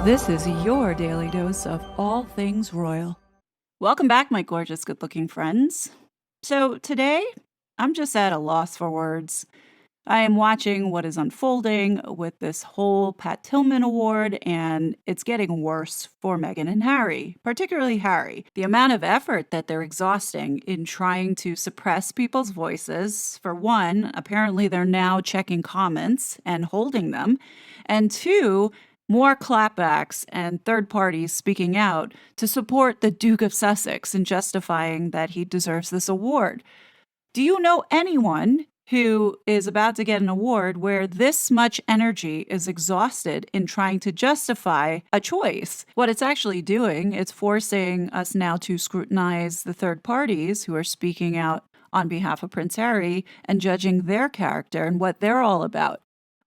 This is your daily dose of all things royal. Welcome back, my gorgeous, good-looking friends. So today, I'm just at a loss for words. I am watching what is unfolding with this whole Pat Tillman award, and it's getting worse for Meghan and Harry, particularly Harry. The amount of effort that they're exhausting in trying to suppress people's voices. For one, apparently they're now checking comments and holding them. And two, more clapbacks and third parties speaking out to support the Duke of Sussex and justifying that he deserves this award. Do you know anyone who is about to get an award where this much energy is exhausted in trying to justify a choice? What it's actually doing, it's forcing us now to scrutinize the third parties who are speaking out on behalf of Prince Harry and judging their character and what they're all about.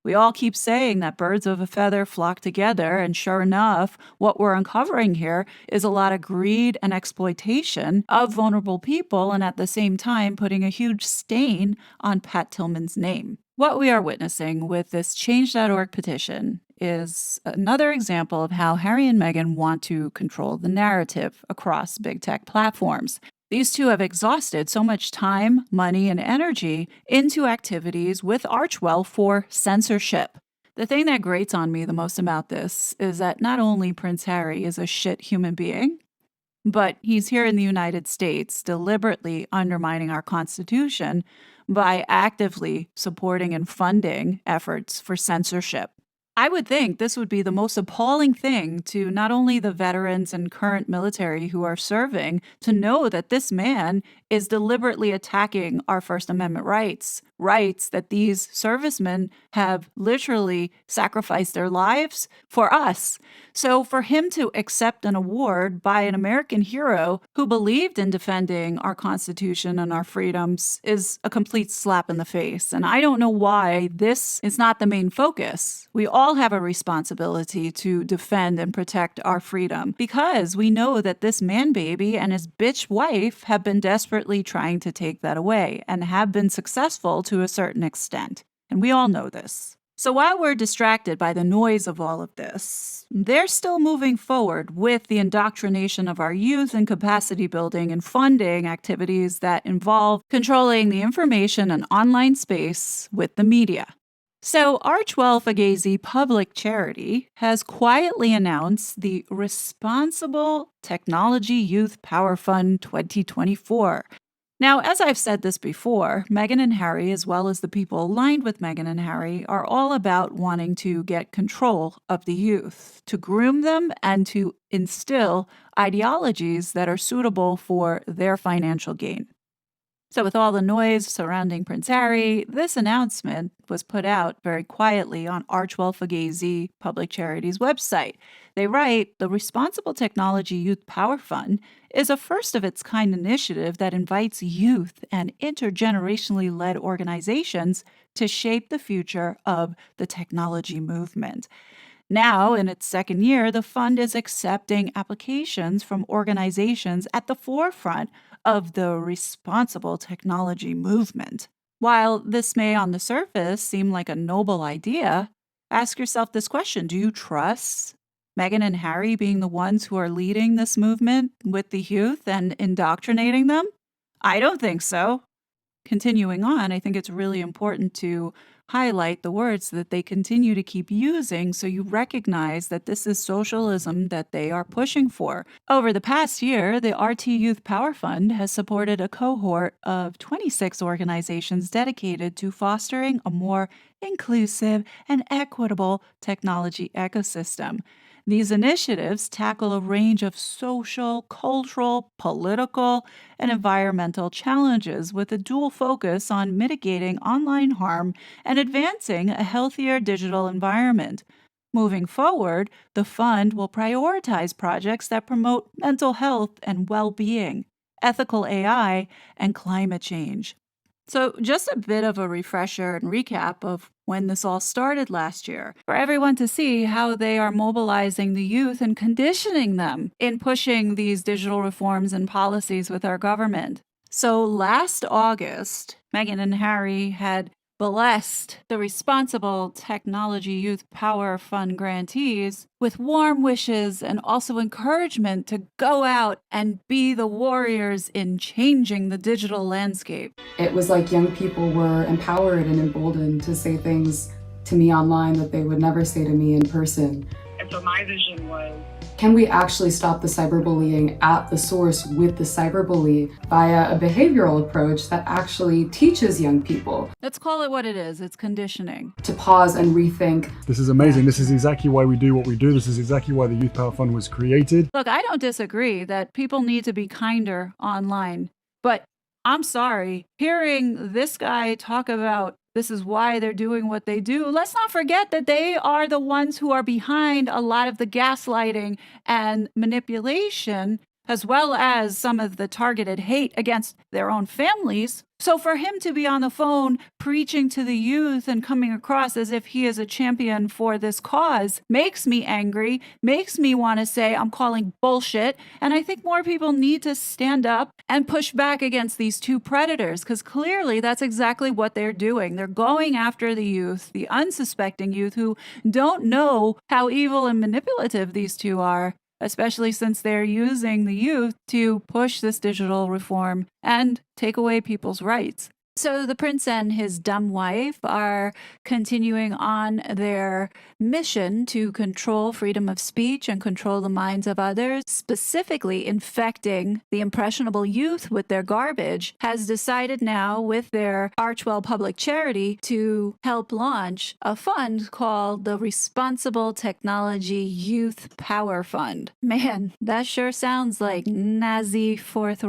We all keep saying that birds of a feather flock together, and sure enough, what we're uncovering here is a lot of greed and exploitation of vulnerable people, and at the same time putting a huge stain on Pat Tillman's name. What we are witnessing with this Change.org petition is another example of how Harry and Meghan want to control the narrative across big tech platforms. These two have exhausted so much time, money, and energy into activities with Archewell for censorship. The thing that grates on me the most about this is that not only Prince Harry is a shit human being, but he's here in the United States deliberately undermining our Constitution by actively supporting and funding efforts for censorship. I would think this would be the most appalling thing to not only the veterans and current military who are serving to know that this man is deliberately attacking our First Amendment rights that these servicemen have literally sacrificed their lives for us. So for him to accept an award by an American hero who believed in defending our Constitution and our freedoms is a complete slap in the face. And I don't know why this is not the main focus. We all have a responsibility to defend and protect our freedom because we know that this man baby and his bitch wife have been desperately trying to take that away and have been successful to a certain extent. And we all know this. So while we're distracted by the noise of all of this, they're still moving forward with the indoctrination of our youth and capacity building and funding activities that involve controlling the information and online space with the media. So Archewell Fugazi Public Charity has quietly announced the Responsible Technology Youth Power Fund 2024. Now, as I've said this before, Meghan and Harry, as well as the people aligned with Meghan and Harry, are all about wanting to get control of the youth, to groom them and to instill ideologies that are suitable for their financial gain. So with all the noise surrounding Prince Harry, this announcement was put out very quietly on Archewell Fugazi Public Charity's website. They write, the Responsible Technology Youth Power Fund is a first-of-its-kind initiative that invites youth and intergenerationally led organizations to shape the future of the technology movement. Now, in its second year, the fund is accepting applications from organizations at the forefront of the responsible technology movement. While this may on the surface seem like a noble idea, ask yourself this question: do you trust Meghan and Harry being the ones who are leading this movement with the youth and indoctrinating them? I don't think so. Continuing on, I think it's really important to highlight the words that they continue to keep using so you recognize that this is socialism that they are pushing for. Over the past year, the RT Youth Power Fund has supported a cohort of 26 organizations dedicated to fostering a more inclusive and equitable technology ecosystem. These initiatives tackle a range of social, cultural, political, and environmental challenges with a dual focus on mitigating online harm and advancing a healthier digital environment. Moving forward, the fund will prioritize projects that promote mental health and well-being, ethical AI, and climate change. So just a bit of a refresher and recap of when this all started last year, for everyone to see how they are mobilizing the youth and conditioning them in pushing these digital reforms and policies with our government. So last August, Meghan and Harry had blessed the Responsible Technology Youth Power Fund grantees with warm wishes and also encouragement to go out and be the warriors in changing the digital landscape. It was like young people were empowered and emboldened to say things to me online that they would never say to me in person. And so my vision was, can we actually stop the cyberbullying at the source with the cyberbully via a behavioral approach that actually teaches young people? Let's call it what it is. It's conditioning. To pause and rethink. This is amazing. This is exactly why we do what we do. This is exactly why the Youth Power Fund was created. Look, I don't disagree that people need to be kinder online, but I'm sorry, hearing this guy talk about this is why they're doing what they do, let's not forget that they are the ones who are behind a lot of the gaslighting and manipulation, as well as some of the targeted hate against their own families. So for him to be on the phone preaching to the youth and coming across as if he is a champion for this cause makes me angry, makes me want to say I'm calling bullshit. And I think more people need to stand up and push back against these two predators, because clearly that's exactly what they're doing. They're going after the youth, the unsuspecting youth who don't know how evil and manipulative these two are, especially since they're using the youth to push this digital reform and take away people's rights. So the prince and his dumb wife are continuing on their mission to control freedom of speech and control the minds of others, specifically infecting the impressionable youth with their garbage, has decided now with their Archewell public charity to help launch a fund called the Responsible Technology Youth Power Fund. Man, that sure sounds like Nazi Fourth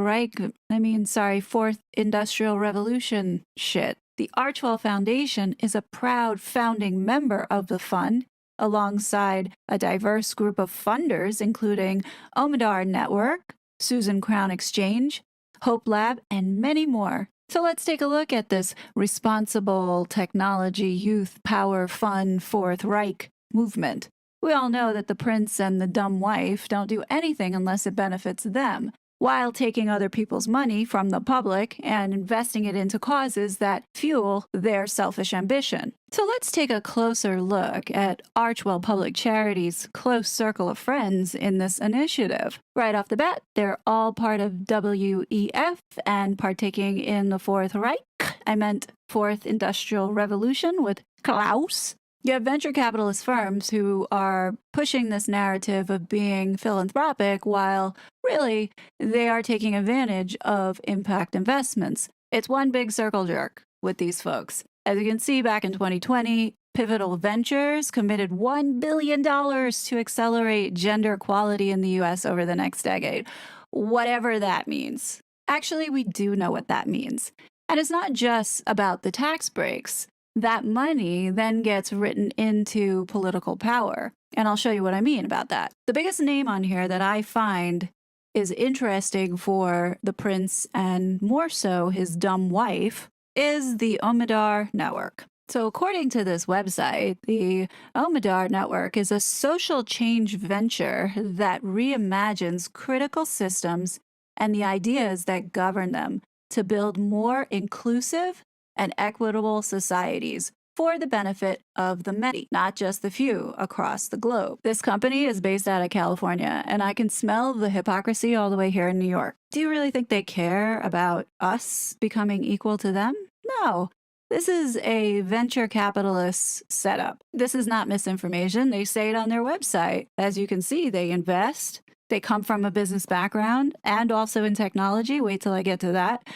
Industrial Revolution shit. The Archewell Foundation is a proud founding member of the fund, alongside a diverse group of funders, including Omadar Network, Susan Crown Exchange, Hope Lab, and many more. So let's take a look at this Responsible Technology Youth Power Fund Fourth Reich movement. We all know that the prince and the dumb wife don't do anything unless it benefits them, while taking other people's money from the public and investing it into causes that fuel their selfish ambition. So let's take a closer look at Archewell Public Charity's close circle of friends in this initiative. Right off the bat, they're all part of WEF and partaking in the Fourth Reich. I meant Fourth Industrial Revolution with Klaus. You have venture capitalist firms who are pushing this narrative of being philanthropic while really they are taking advantage of impact investments. It's one big circle jerk with these folks. As you can see, back in 2020, Pivotal Ventures committed $1 billion to accelerate gender equality in the US over the next decade. Whatever that means. Actually, we do know what that means. And it's not just about the tax breaks. That money then gets written into political power. And I'll show you what I mean about that. The biggest name on here that I find is interesting for the prince and more so his dumb wife is the Omadar Network. So according to this website, the Omadar Network is a social change venture that reimagines critical systems and the ideas that govern them to build more inclusive and equitable societies for the benefit of the many, not just the few across the globe. This company is based out of California, and I can smell the hypocrisy all the way here in New York. Do you really think they care about us becoming equal to them? No. This is a venture capitalist setup. This is not misinformation. They say it on their website. As you can see, they invest. They come from a business background and also in technology. Wait till I get to that.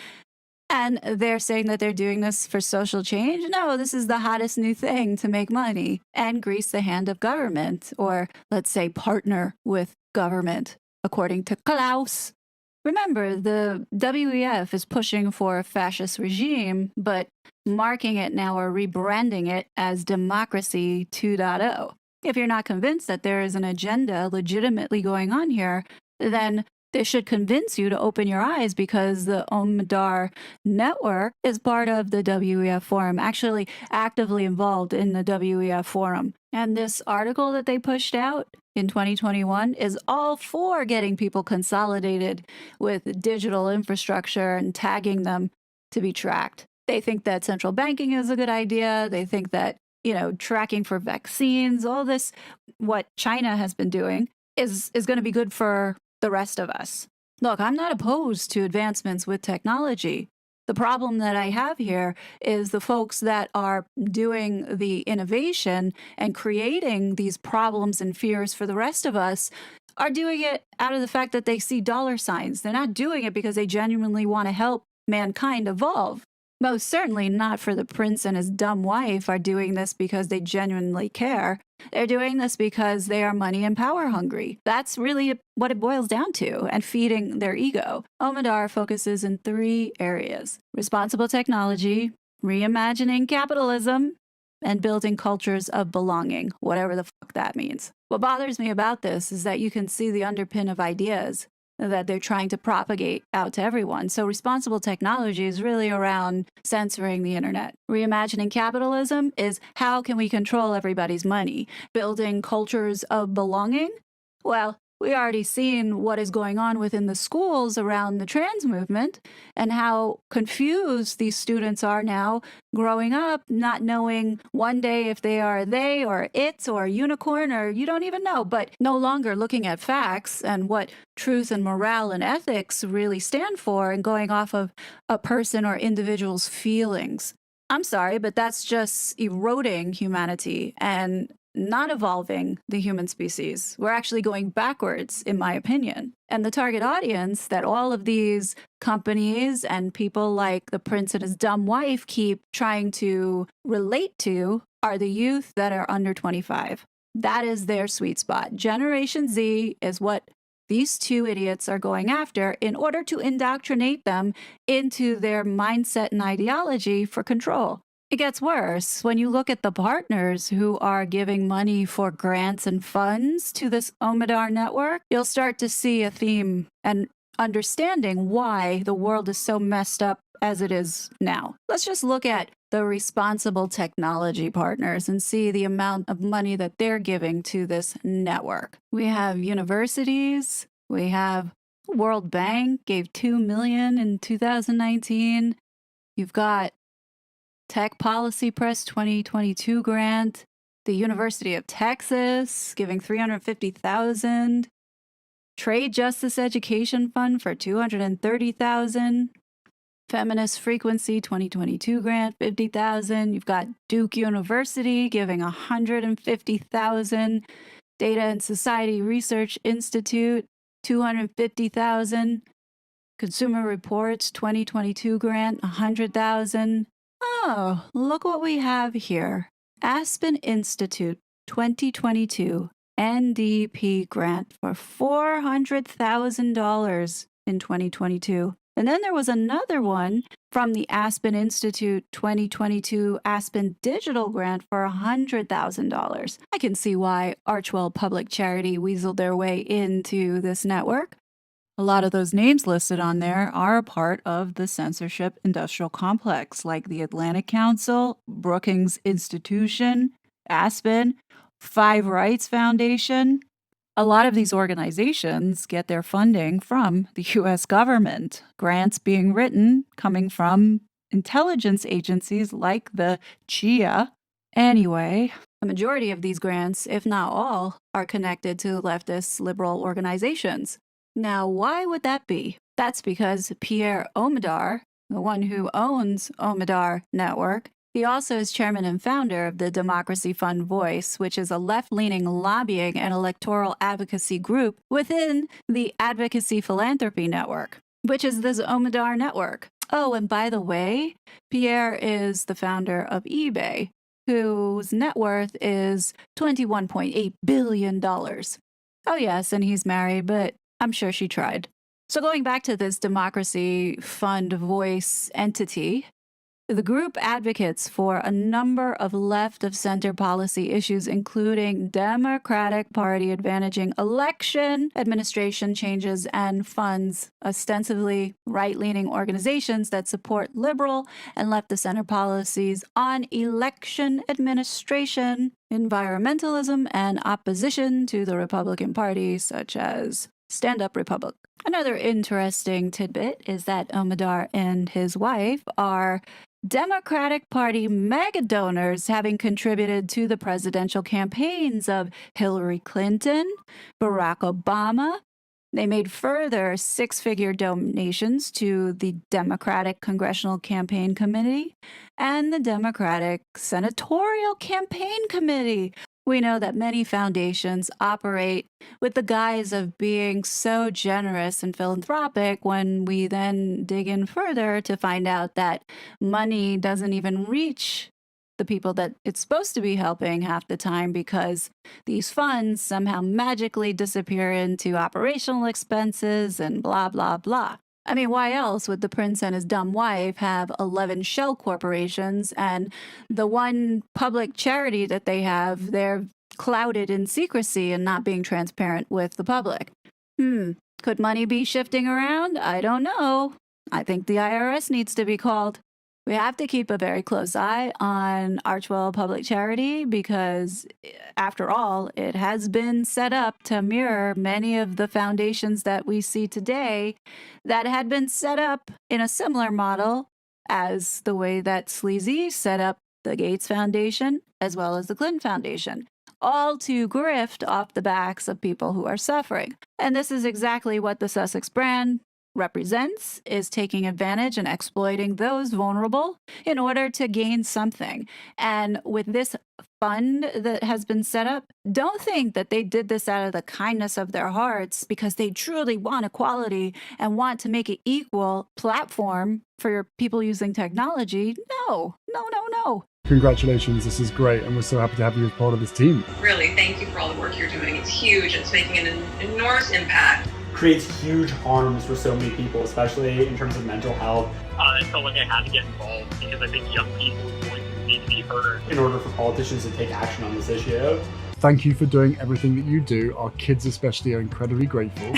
And they're saying that they're doing this for social change? No, this is the hottest new thing to make money and grease the hand of government, or let's say partner with government, according to Klaus. Remember, the WEF is pushing for a fascist regime, but marking it now or rebranding it as Democracy 2.0. If you're not convinced that there is an agenda legitimately going on here, then this should convince you to open your eyes, because the Omadar Network is part of the WEF forum, actually actively involved in the WEF forum. And this article that they pushed out in 2021 is all for getting people consolidated with digital infrastructure and tagging them to be tracked. They think that central banking is a good idea. They think that, tracking for vaccines, all this, what China has been doing is going to be good for the rest of us. Look, I'm not opposed to advancements with technology. The problem that I have here is the folks that are doing the innovation and creating these problems and fears for the rest of us are doing it out of the fact that they see dollar signs. They're not doing it because they genuinely want to help mankind evolve. Most certainly not for the prince and his dumb wife are doing this because they genuinely care. They're doing this because they are money and power hungry. That's really what it boils down to, and feeding their ego. Omidar focuses in 3 areas: responsible technology, reimagining capitalism, and building cultures of belonging, whatever the fuck that means. What bothers me about this is that you can see the underpin of ideas that they're trying to propagate out to everyone. So responsible technology is really around censoring the internet. Reimagining capitalism is how can we control everybody's money? Building cultures of belonging? Well, we already seen what is going on within the schools around the trans movement and how confused these students are now growing up, not knowing one day if they are they or it or a unicorn or you don't even know, but no longer looking at facts and what truth and morale and ethics really stand for and going off of a person or individual's feelings. I'm sorry, but that's just eroding humanity and not evolving the human species. We're actually going backwards, in my opinion. And the target audience that all of these companies and people like the prince and his dumb wife keep trying to relate to are the youth that are under 25. That is their sweet spot. Generation Z is what these 2 idiots are going after in order to indoctrinate them into their mindset and ideology for control. It gets worse. When you look at the partners who are giving money for grants and funds to this Omidar network, you'll start to see a theme and understanding why the world is so messed up as it is now. Let's just look at the responsible technology partners and see the amount of money that they're giving to this network. We have universities, we have World Bank gave $2 million in 2019. You've got Tech Policy Press 2022 grant, the University of Texas giving $350,000, Trade Justice Education Fund for $230,000, Feminist Frequency 2022 grant $50,000. You've got Duke University giving $150,000, Data and Society Research Institute $250,000, Consumer Reports 2022 grant $100,000. Oh, look what we have here. Aspen Institute 2022 NDP grant for $400,000 in 2022. And then there was another one from the Aspen Institute 2022 Aspen Digital grant for $100,000. I can see why Archewell Public Charity weaseled their way into this network. A lot of those names listed on there are a part of the censorship industrial complex, like the Atlantic Council, Brookings Institution, Aspen, Five Rights Foundation. A lot of these organizations get their funding from the U.S. government, grants being written coming from intelligence agencies like the CIA. Anyway, the majority of these grants, if not all, are connected to leftist liberal organizations. Now, why would that be? That's because Pierre Omidar, the one who owns Omidar Network, he also is chairman and founder of the Democracy Fund Voice, which is a left-leaning lobbying and electoral advocacy group within the Advocacy Philanthropy Network, which is this Omidar Network. Oh, and by the way, Pierre is the founder of eBay, whose net worth is $21.8 billion. Oh, yes, and he's married, but I'm sure she tried. So going back to this Democracy Fund Voice entity, the group advocates for a number of left-of-center policy issues, including Democratic Party advantaging election administration changes and funds ostensibly right-leaning organizations that support liberal and left-of-center policies on election administration, environmentalism, and opposition to the Republican Party, such as Stand Up Republic. Another interesting tidbit is that Omidar and his wife are Democratic Party mega donors having contributed to the presidential campaigns of Hillary Clinton, Barack Obama. They made further six-figure donations to the Democratic Congressional Campaign Committee and the Democratic Senatorial Campaign Committee. We know that many foundations operate with the guise of being so generous and philanthropic when we then dig in further to find out that money doesn't even reach the people that it's supposed to be helping half the time because these funds somehow magically disappear into operational expenses and blah, blah, blah. I mean, why else would the prince and his dumb wife have 11 shell corporations and the one public charity that they have, they're clouded in secrecy and not being transparent with the public? Could money be shifting around? I don't know. I think the IRS needs to be called. We have to keep a very close eye on Archewell Public Charity because, after all, it has been set up to mirror many of the foundations that we see today that had been set up in a similar model as the way that Sleazy set up the Gates Foundation as well as the Clinton Foundation, all to grift off the backs of people who are suffering. And this is exactly what the Sussex brand represents, is taking advantage and exploiting those vulnerable in order to gain something. And with this fund that has been set up, don't think that they did this out of the kindness of their hearts because they truly want equality and want to make an equal platform for people using technology. No. Congratulations, this is great, and we're so happy to have you as part of this team. Really, thank you for all the work you're doing. It's huge. It's making an enormous impact. Creates huge harms for so many people, especially in terms of mental health. I felt like I had to get involved because I think young people are going to need to be heard. In order for politicians to take action on this issue. Thank you for doing everything that you do. Our kids especially are incredibly grateful.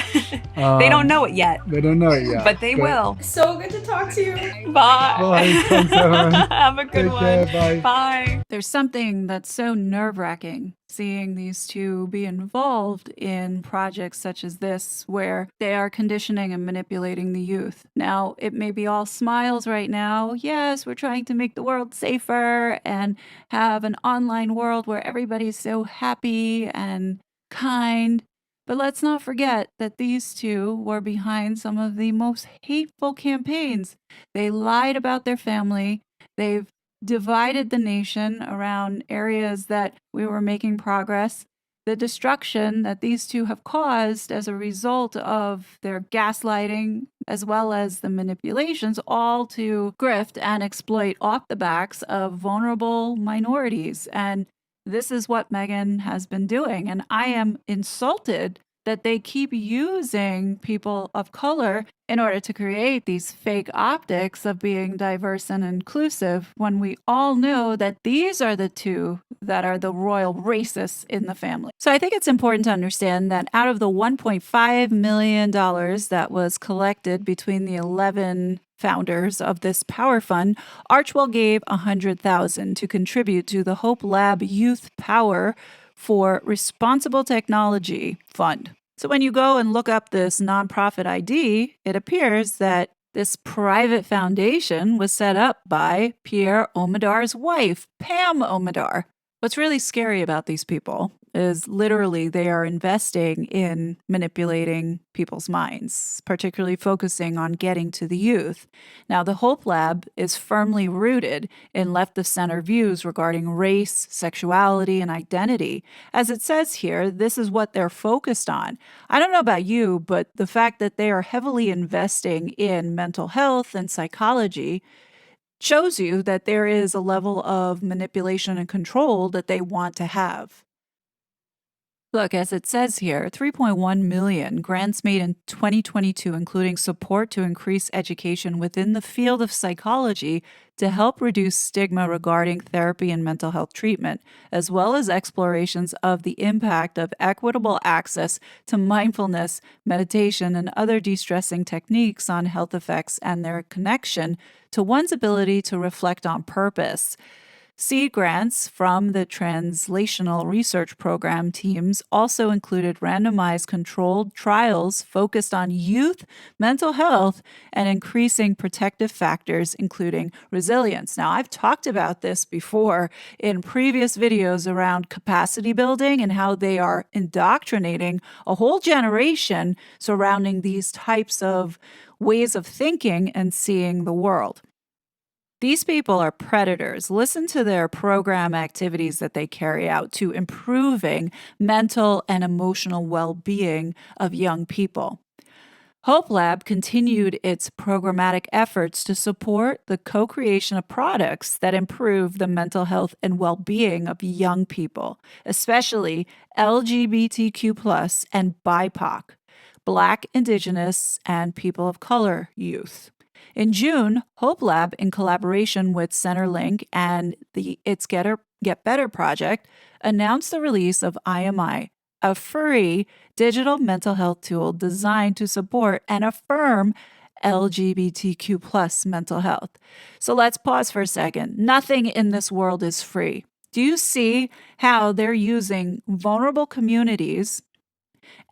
They don't know it yet. They don't know it yet. But they will. So good to talk to you. Bye. Bye. Thanks, everyone. Have a good Take one. care. Bye. Bye. There's something that's so nerve-wracking seeing these two be involved in projects such as this where they are conditioning and manipulating the youth. Now, it may be all smiles right now. Yes, we're trying to make the world safer and have an online world where everybody's so happy and kind. But let's not forget that these two were behind some of the most hateful campaigns. They lied about their family. They've divided the nation around areas that we were making progress. The destruction that these two have caused as a result of their gaslighting, as well as the manipulations, all to grift and exploit off the backs of vulnerable minorities. And this is what Meghan has been doing. And I am insulted that they keep using people of color in order to create these fake optics of being diverse and inclusive when we all know that these are the two that are the royal racists in the family. So I think it's important to understand that out of the $1.5 million that was collected between the 11 founders of this power fund, Archewell gave $100,000 to contribute to the Hope Lab Youth Power for Responsible Technology Fund. So when you go and look up this nonprofit ID, it appears that this private foundation was set up by Pierre Omidyar's wife, Pam Omidar. What's really scary about these people is literally they are investing in manipulating people's minds, particularly focusing on getting to the youth. Now, the Hope Lab is firmly rooted in left-of-center views regarding race, sexuality, and identity. As it says here, this is what they're focused on. I don't know about you, but the fact that they are heavily investing in mental health and psychology shows you that there is a level of manipulation and control that they want to have. Look, as it says here, 3.1 million grants made in 2022, including support to increase education within the field of psychology to help reduce stigma regarding therapy and mental health treatment, as well as explorations of the impact of equitable access to mindfulness, meditation, and other de-stressing techniques on health effects and their connection to one's ability to reflect on purpose. Seed grants from the translational research program teams also included randomized controlled trials focused on youth mental health and increasing protective factors, including resilience. Now, I've talked about this before in previous videos around capacity building and how they are indoctrinating a whole generation surrounding these types of ways of thinking and seeing the world. These people are predators. Listen to their program activities that they carry out to improving mental and emotional well-being of young people. Hope Lab continued its programmatic efforts to support the co-creation of products that improve the mental health and well-being of young people, especially LGBTQ+ and BIPOC, Black, Indigenous, and people of color youth. In June, Hope Lab, in collaboration with Centerlink and the Get Better project, announced the release of IMI, a free digital mental health tool designed to support and affirm LGBTQ+ mental health. So let's pause for a second. Nothing in this world is free. Do you see how they're using vulnerable communities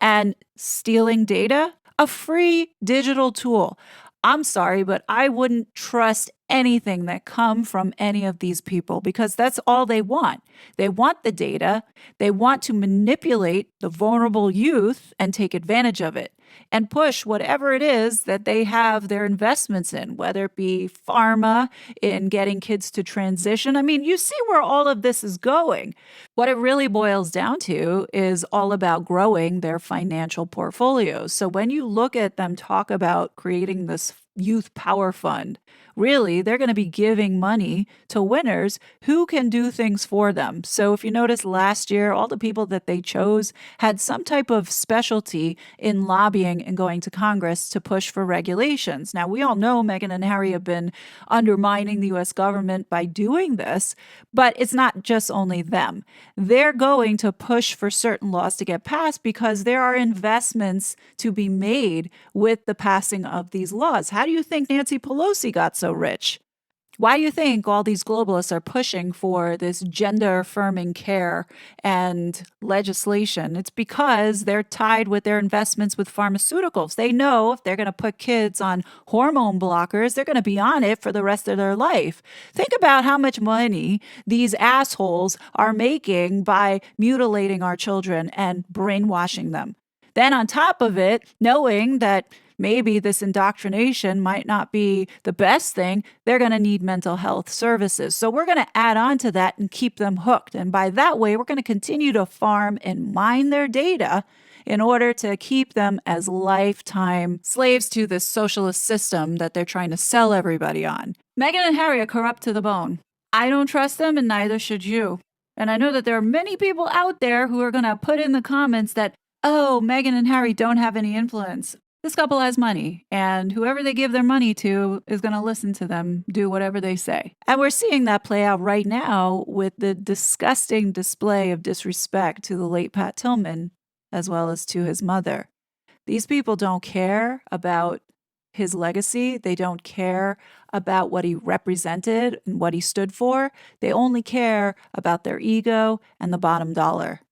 and stealing data? A free digital tool. I'm sorry, but I wouldn't trust anything that come from any of these people because that's all they want. They want the data. They want to manipulate the vulnerable youth and take advantage of it and push whatever it is that they have their investments in, whether it be pharma, in getting kids to transition. I mean, you see where all of this is going. What it really boils down to is all about growing their financial portfolios. So when you look at them talk about creating this youth power fund, really, they're going to be giving money to winners who can do things for them. So if you notice last year, all the people that they chose had some type of specialty in lobbying and going to Congress to push for regulations. Now, we all know Meghan and Harry have been undermining the U.S. government by doing this, but it's not just only them. They're going to push for certain laws to get passed because there are investments to be made with the passing of these laws. How do you think Nancy Pelosi got so rich? Why do you think all these globalists are pushing for this gender affirming care and legislation? It's because they're tied with their investments with pharmaceuticals. They know if they're going to put kids on hormone blockers, they're going to be on it for the rest of their life. Think about how much money these assholes are making by mutilating our children and brainwashing them. Then on top of it, knowing that maybe this indoctrination might not be the best thing, they're going to need mental health services. So we're going to add on to that and keep them hooked. And by that way, we're going to continue to farm and mine their data in order to keep them as lifetime slaves to this socialist system that they're trying to sell everybody on. Meghan and Harry are corrupt to the bone. I don't trust them, and neither should you. And I know that there are many people out there who are going to put in the comments that, oh, Meghan and Harry don't have any influence. This couple has money, and whoever they give their money to is going to listen to them do whatever they say. And we're seeing that play out right now with the disgusting display of disrespect to the late Pat Tillman, as well as to his mother. These people don't care about his legacy. They don't care about what he represented and what he stood for. They only care about their ego and the bottom dollar.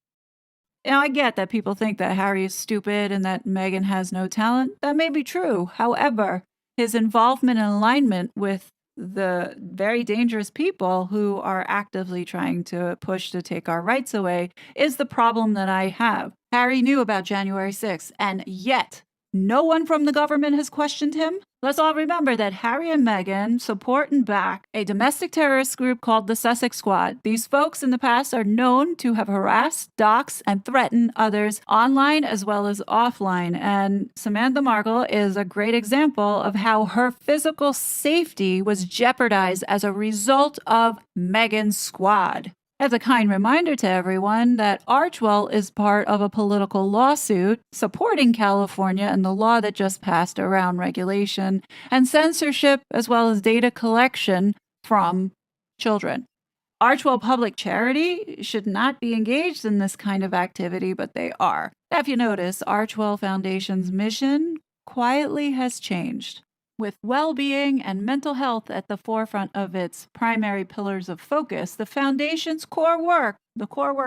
Now, I get that people think that Harry is stupid and that Meghan has no talent. That may be true. However, his involvement and alignment with the very dangerous people who are actively trying to push to take our rights away is the problem that I have. Harry knew about January 6th, and yet no one from the government has questioned him. Let's all remember that Harry and Meghan support and back a domestic terrorist group called the Sussex Squad. These folks in the past are known to have harassed, doxed, and threatened others online as well as offline. And Samantha Markle is a great example of how her physical safety was jeopardized as a result of Meghan's squad. As a kind reminder to everyone that Archewell is part of a political lawsuit supporting California and the law that just passed around regulation and censorship, as well as data collection from children. Archewell Public Charity should not be engaged in this kind of activity, but they are. Now, if you notice, Archewell Foundation's mission quietly has changed. With well-being and mental health at the forefront of its primary pillars of focus, the Foundation's core work,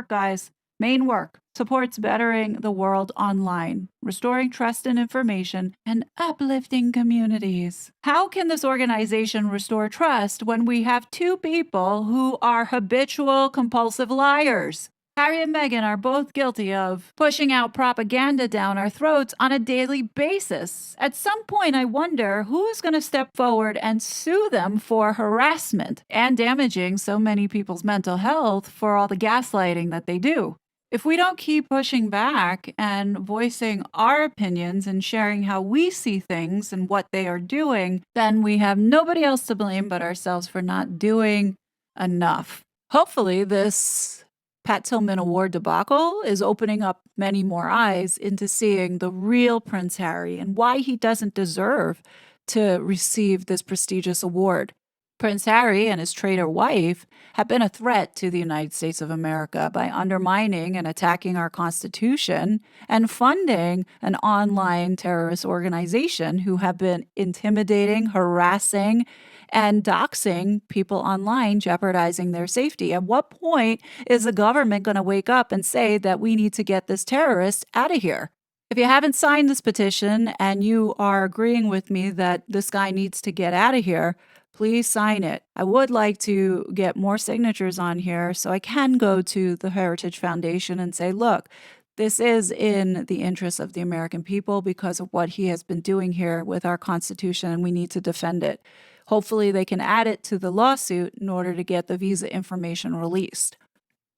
guys, main work, supports bettering the world online, restoring trust in information, and uplifting communities. How can this organization restore trust when we have two people who are habitual compulsive liars? Harry and Meghan are both guilty of pushing out propaganda down our throats on a daily basis. At some point, I wonder who is going to step forward and sue them for harassment and damaging so many people's mental health for all the gaslighting that they do. If we don't keep pushing back and voicing our opinions and sharing how we see things and what they are doing, then we have nobody else to blame but ourselves for not doing enough. Hopefully, this Pat Tillman Award debacle is opening up many more eyes into seeing the real Prince Harry and why he doesn't deserve to receive this prestigious award. Prince Harry and his traitor wife have been a threat to the United States of America by undermining and attacking our Constitution and funding an online terrorist organization who have been intimidating, harassing, and doxing people online, jeopardizing their safety. At what point is the government going to wake up and say that we need to get this terrorist out of here? If you haven't signed this petition and you are agreeing with me that this guy needs to get out of here, please sign it. I would like to get more signatures on here so I can go to the Heritage Foundation and say, look, this is in the interest of the American people because of what he has been doing here with our Constitution, and we need to defend it. Hopefully, they can add it to the lawsuit in order to get the visa information released.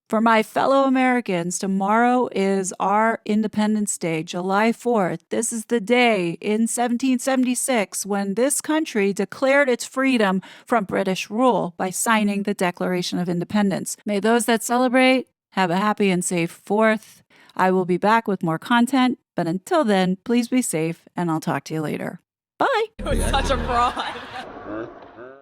For my fellow Americans, tomorrow is our Independence Day, July 4th. This is the day in 1776 when this country declared its freedom from British rule by signing the Declaration of Independence. May those that celebrate have a happy and safe 4th. I will be back with more content, but until then, please be safe, and I'll talk to you later. Bye! Such a fraud.